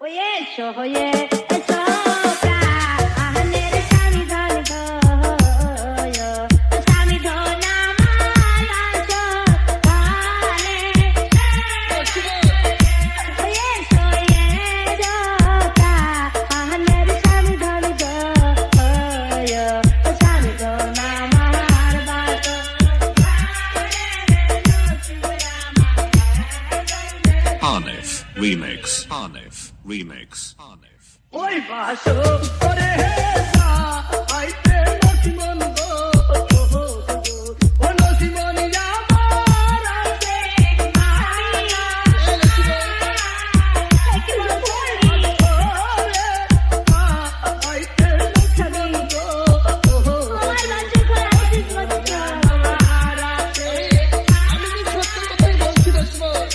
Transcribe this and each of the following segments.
Oye, yo, oye, soca, ahaner sami dhon go, yo, sami dhon amala jo, kale. Oye, soye, soca, ahaner sami dhon go, yo, sami dhon amar bato. Hanif Remix. Hanif Remix. Hanif. ওই বাসো করে হেসা আইতে লক্ষ্মণ গো ও লক্ষ্মণ আমার আছে আইতে লক্ষ্মণ গো আমি কি সত্য কথাই বলছি লক্ষ্মণ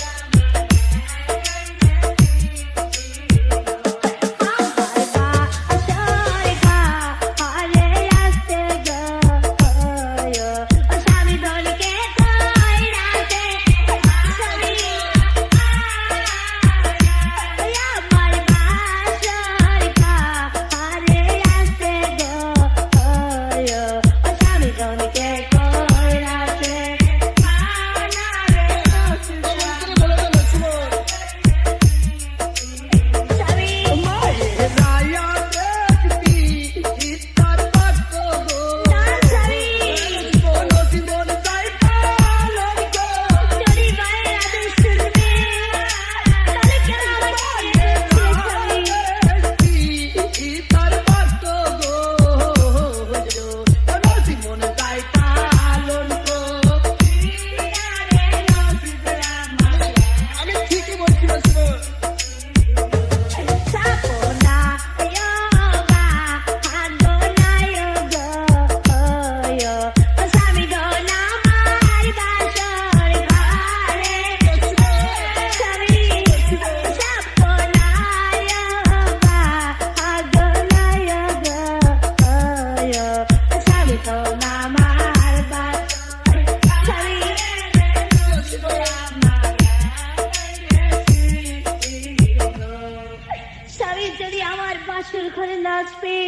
স্বামী যদি আমার বাসর ঘরে নাচবে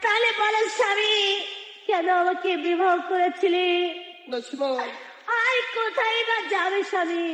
তাহলে বলো স্বামী কেন আমাকে বিবাহ করেছিলি লক্ষ্মণ আর কোথায় বা যাবে স্বামী